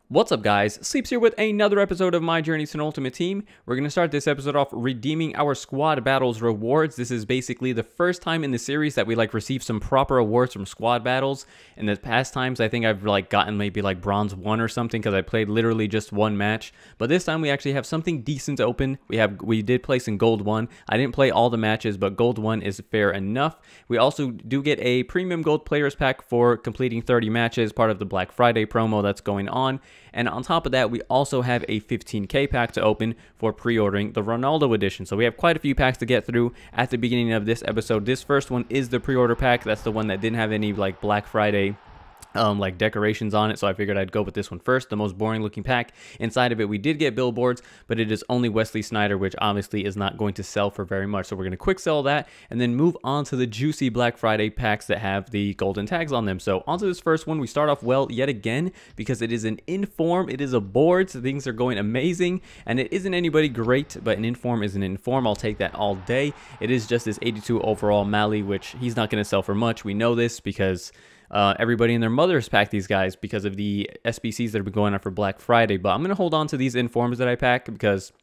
What's up guys, Sleepz here with another episode of My Journey to an Ultimate Team. We're going to start this episode off redeeming our squad battles rewards. This is basically the first time in the series that we receive some proper awards from squad battles. In the past times I think I've gotten maybe bronze 1 or something because I played literally just one match. But this time we actually have something decent to open. We did place in gold 1. I didn't play all the matches, but gold 1 is fair enough. We also do get a premium gold players pack for completing 30 matches, part of the Black Friday promo that's going on. And on top of that, we also have a 15k pack to open for pre-ordering the Ronaldo edition. So we have quite a few packs to get through at the beginning of this episode. This first one is the pre-order pack. That's the one that didn't have any Black Friday decorations on it, so I figured I'd go with this one first. The most boring looking pack. Inside of it we did get billboards, but it is only Wesley Sneijder, which obviously is not going to sell for very much, so we're going to quick sell that and then move on to the juicy Black Friday packs that have the golden tags on them. So onto this first one. We start off well yet again because it is an inform. It is a board, so things are going amazing, and it isn't anybody great, but an inform is an inform. I'll take that all day. It is just this 82 overall Mali, which he's not going to sell for much. We know this because everybody and their mothers pack these guys because of the SBCs that have been going on for Black Friday. But I'm going to hold on to these informs that I pack because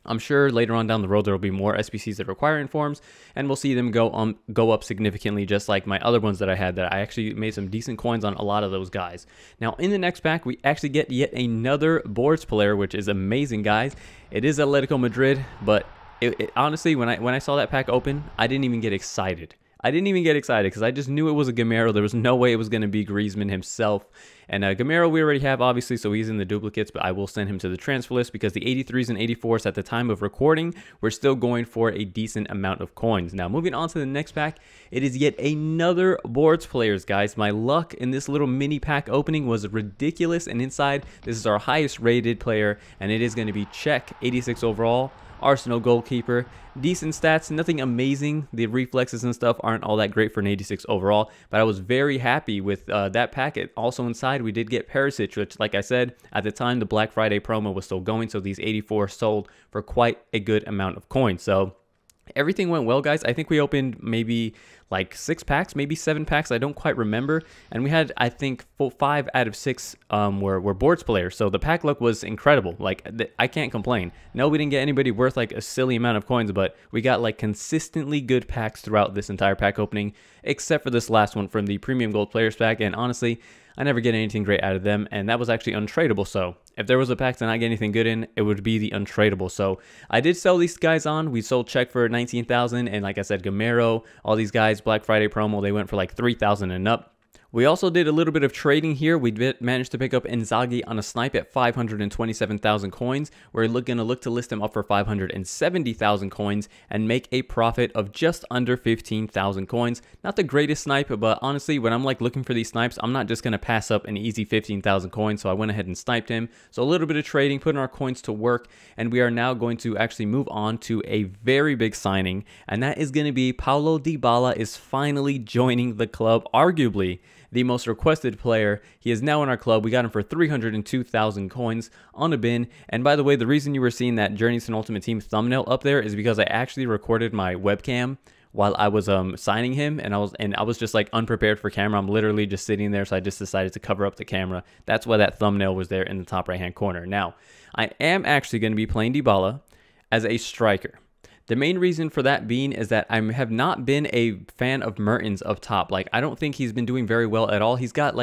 I'm sure later on down the road there will be more SBCs that require informs, and we'll see them go up significantly, just like my other ones that I had. That I actually made some decent coins on a lot of those guys. Now in the next pack we actually get yet another boards player, which is amazing, guys. It is Atletico Madrid, but honestly, when I saw that pack open, I didn't even get excited. I didn't even get excited because I just knew it was a Gamero. There was no way it was going to be Griezmann himself. And Gamero we already have, obviously, so he's in the duplicates, but I will send him to the transfer list because the 83s and 84s at the time of recording, we're still going for a decent amount of coins. Now, moving on to the next pack, it is yet another boards players, guys. My luck in this little mini pack opening was ridiculous, and inside, this is our highest rated player, and it is going to be Czech, 86 overall. Arsenal goalkeeper, decent stats, nothing amazing. The reflexes and stuff aren't all that great for an 86 overall, but I was very happy with that packet. Also inside, we did get Perisic, which, like I said, at the time the Black Friday promo was still going, so these 84 sold for quite a good amount of coins. So everything went well, guys. I think we opened maybe 6 packs, maybe 7 packs. I don't quite remember. And we had, I think, 5 out of 6 were boards players. So the pack luck was incredible. I can't complain. No, we didn't get anybody worth a silly amount of coins, but we got consistently good packs throughout this entire pack opening, except for this last one from the premium gold players pack. And honestly, I never get anything great out of them, and that was actually untradeable. So if there was a pack to not get anything good in, it would be the untradeable. So I did sell these guys on. We sold Czech for 19,000, and like I said, Gamero, all these guys, Black Friday promo, they went for 3,000 and up. We also did a little bit of trading here. We managed to pick up Inzaghi on a snipe at 527,000 coins. We're going to look to list him up for 570,000 coins and make a profit of just under 15,000 coins. Not the greatest snipe, but honestly, when I'm looking for these snipes, I'm not just going to pass up an easy 15,000 coins. So I went ahead and sniped him. So a little bit of trading, putting our coins to work, and we are now going to actually move on to a very big signing, and that is going to be Paulo Dybala is finally joining the club, arguably the most requested player. He is now in our club. We got him for 302,000 coins on a bin. And by the way, the reason you were seeing that Journey to an Ultimate Team thumbnail up there is because I actually recorded my webcam while I was signing him, and I was just unprepared for camera. I'm literally just sitting there, so I just decided to cover up the camera. That's why that thumbnail was there in the top right hand corner. Now, I am actually going to be playing Dybala as a striker. The main reason for that being is that I have not been a fan of Mertens up top. I don't think he's been doing very well at all. He's got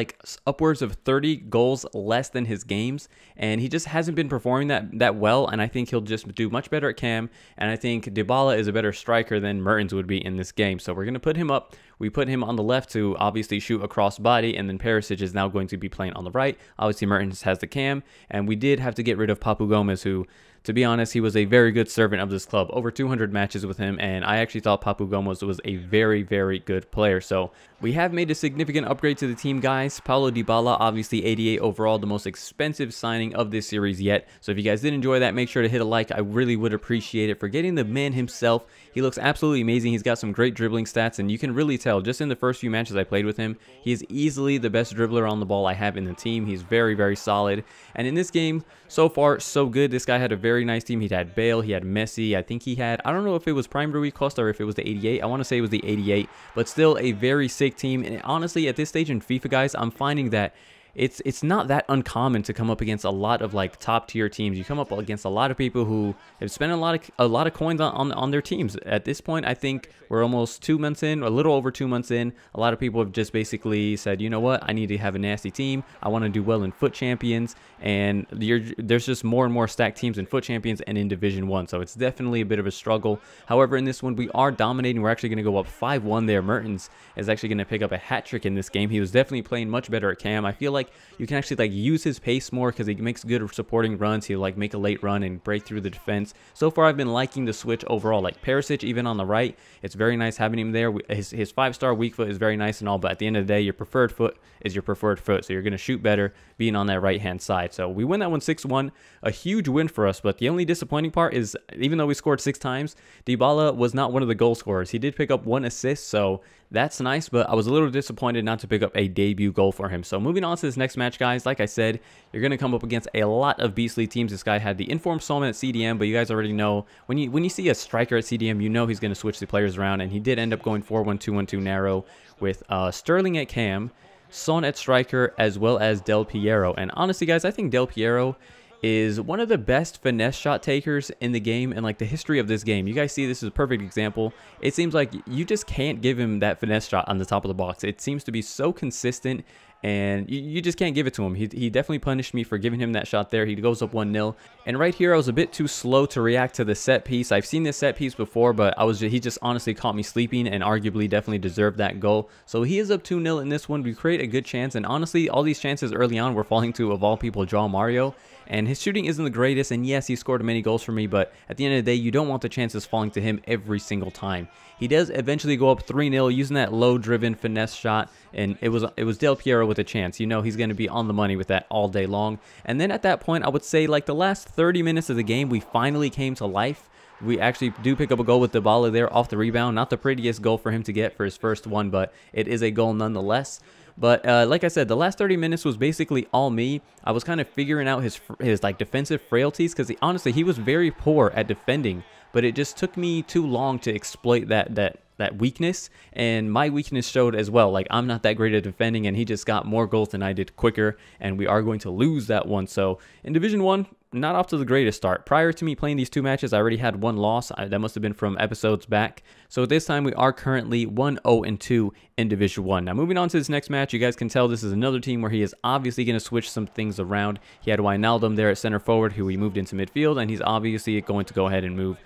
upwards of 30 goals less than his games, and he just hasn't been performing that well, and I think he'll just do much better at cam, and I think Dybala is a better striker than Mertens would be in this game. So we're going to put him up. We put him on the left to obviously shoot across body, and then Perisic is now going to be playing on the right. Obviously, Mertens has the cam, and we did have to get rid of Papu Gomez, who, to be honest, he was a very good servant of this club. Over 200 matches with him, and I actually thought Papu Gomez was a very, very good player. So we have made a significant upgrade to the team, guys. Paulo Dybala, obviously 88 overall, the most expensive signing of this series yet. So if you guys did enjoy that, make sure to hit a like. I really would appreciate it. For getting the man himself, he looks absolutely amazing. He's got some great dribbling stats, and you can really tell just in the first few matches I played with him, he is easily the best dribbler on the ball I have in the team. He's very, very solid. And in this game, so far, so good. This guy had a very nice team. He had Bale, he had Messi. I think he had, I don't know if it was Prime Rui Costa or if it was the 88. I want to say it was the 88, but still a very sick team. And honestly, at this stage in FIFA, guys, I'm finding that it's not that uncommon to come up against a lot of like top tier teams. You come up against a lot of people who have spent a lot of coins on their teams. At this point, I think we're almost 2 months in, a little over 2 months in. A lot of people have just basically said, you know what, I need to have a nasty team. I want to do well in Foot Champions, and there's just more and more stacked teams in Foot Champions and in Division 1. So it's definitely a bit of a struggle. However, in this one, we are dominating. We're actually going to go up 5-1 there. Mertens is actually going to pick up a hat trick in this game. He was definitely playing much better at Cam. I feel like you can actually like use his pace more because he makes good supporting runs. He'll like make a late run and break through the defense. So far, I've been liking the switch overall. Like Perisic, even on the right, it's very nice having him there. His 5-star weak foot is very nice and all, but at the end of the day, your preferred foot is your preferred foot. So you're going to shoot better being on that right-hand side. So we win that one 6-1, a huge win for us. But the only disappointing part is, even though we scored 6 times, Dybala was not one of the goal scorers. He did pick up 1 assist, so that's nice, but I was a little disappointed not to pick up a debut goal for him. So moving on to this next match, guys, like I said, you're going to come up against a lot of beastly teams. This guy had the informed Solomon at CDM, but you guys already know, when you see a striker at CDM, you know he's going to switch the players around, and he did end up going 4-1-2-1-2 narrow with Sterling at Cam, Son at striker, as well as Del Piero. And honestly, guys, I think Del Piero is one of the best finesse shot takers in the game and like the history of this game. You guys see, this is a perfect example. It seems like you just can't give him that finesse shot on the top of the box. It seems to be so consistent, and you just can't give it to him. He definitely punished me for giving him that shot there. He goes up 1-0. And right here, I was a bit too slow to react to the set piece. I've seen this set piece before, but he just honestly caught me sleeping and arguably definitely deserved that goal. So he is up 2-0 in this one. We create a good chance, and honestly, all these chances early on were falling to, of all people, João Mario. And his shooting isn't the greatest, and yes, he scored many goals for me, but at the end of the day, you don't want the chances falling to him every single time. He does eventually go up 3-0 using that low-driven finesse shot, and it was Del Piero with a chance. You know he's going to be on the money with that all day long. And then at that point, I would say like the last 30 minutes of the game, we finally came to life. We actually do pick up a goal with Dybala there off the rebound. Not the prettiest goal for him to get for his first one, but it is a goal nonetheless. But like I said, the last 30 minutes was basically all me. I was kind of figuring out his like defensive frailties, because honestly, he was very poor at defending, but it just took me too long to exploit that weakness, and my weakness showed as well. Like, I'm not that great at defending, and he just got more goals than I did quicker, and we are going to lose that one. So in Division 1, not off to the greatest start. Prior to me playing these 2 matches, I already had 1 loss. That must have been from episodes back. So this time we are currently 1-0-2 in Division 1. Now moving on to this next match, you guys can tell this is another team where he is obviously going to switch some things around. He had Wijnaldum there at center forward, who he moved into midfield, and he's obviously going to go ahead and move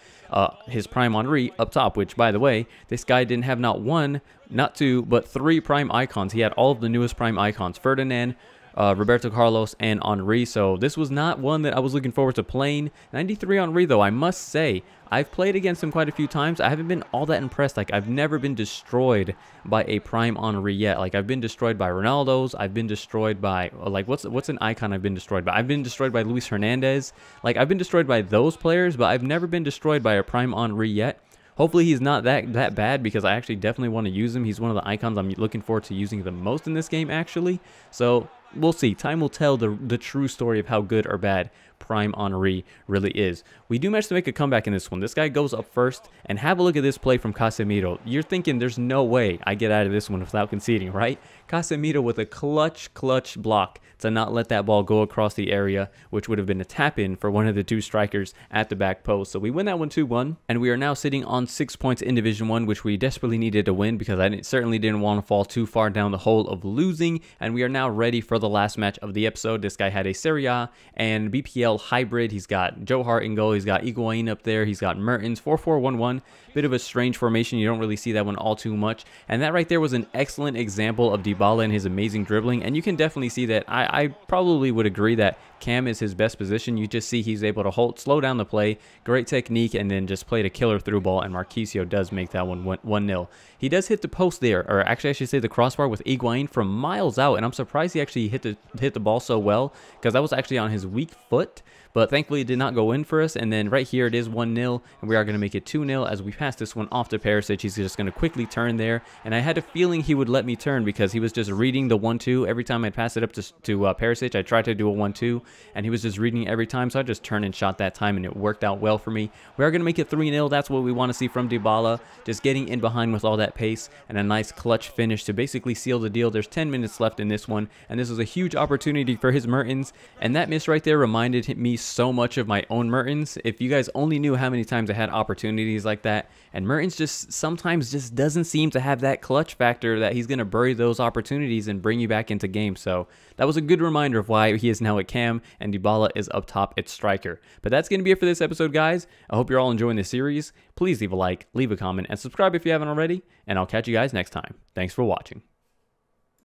his prime Henry up top, which, by the way, this guy didn't have not 1, not 2, but 3 prime icons. He had all of the newest prime icons: Ferdinand, Roberto Carlos, and Henry. So this was not one that I was looking forward to playing. 93 Henry, though, I must say, I've played against him quite a few times. I haven't been all that impressed. Like, I've never been destroyed by a prime Henry yet. Like, I've been destroyed by Ronaldo's. I've been destroyed by, like, what's an icon I've been destroyed by? I've been destroyed by Luis Hernandez. Like, I've been destroyed by those players, but I've never been destroyed by a prime Henry yet. Hopefully he's not that bad, because I actually definitely want to use him. He's one of the icons I'm looking forward to using the most in this game, actually. So we'll see. Time will tell the true story of how good or bad prime Henry really is. We do manage to make a comeback in this one. This guy goes up first, and have a look at this play from Casemiro. You're thinking there's no way I get out of this one without conceding, right? Casemiro with a clutch block to not let that ball go across the area, which would have been a tap-in for one of the 2 strikers at the back post. So we win that one 2-1, and we are now sitting on 6 points in Division 1, which we desperately needed to win, because I certainly didn't want to fall too far down the hole of losing. And we are now ready for the last match of the episode. This guy had a Serie A and BPL hybrid. He's got Joe Hart in goal. He's got Higuain up there. He's got Mertens. 4-4-1-1. Bit of a strange formation. You don't really see that one all too much. And that right there was an excellent example of Dybala and his amazing dribbling. And you can definitely see that. I probably would agree that Cam is his best position. You just see he's able to slow down the play, great technique, and then just played a killer through ball, and Marquisio does make that one 1-0. He does hit the post there, or actually I should say the crossbar with Higuain from miles out, and I'm surprised he actually hit the ball so well, because that was actually on his weak foot. But thankfully it did not go in for us. And then right here it is 1-0, and we are going to make it 2-0 as we pass this one off to Perisic. He's just going to quickly turn there, and I had a feeling he would let me turn, because he was just reading the 1-2. Every time I'd pass it up to Perisic, I tried to do a 1-2, and he was just reading it every time, so I just turned and shot that time, and it worked out well for me. We are going to make it 3-0. That's what we want to see from Dybala, just getting in behind with all that pace and a nice clutch finish to basically seal the deal. There's 10 minutes left in this one, and this was a huge opportunity for his Mertens, and that miss right there reminded me so much of my own Mertens. If you guys only knew how many times I had opportunities like that, and Mertens just sometimes just doesn't seem to have that clutch factor that he's going to bury those opportunities and bring you back into games. So that was a good reminder of why he is now at cam and Dybala is up top at striker. But that's going to be it for this episode, guys. I hope you're all enjoying this series. Please leave a like, leave a comment, and subscribe if you haven't already, and I'll catch you guys next time. Thanks for watching.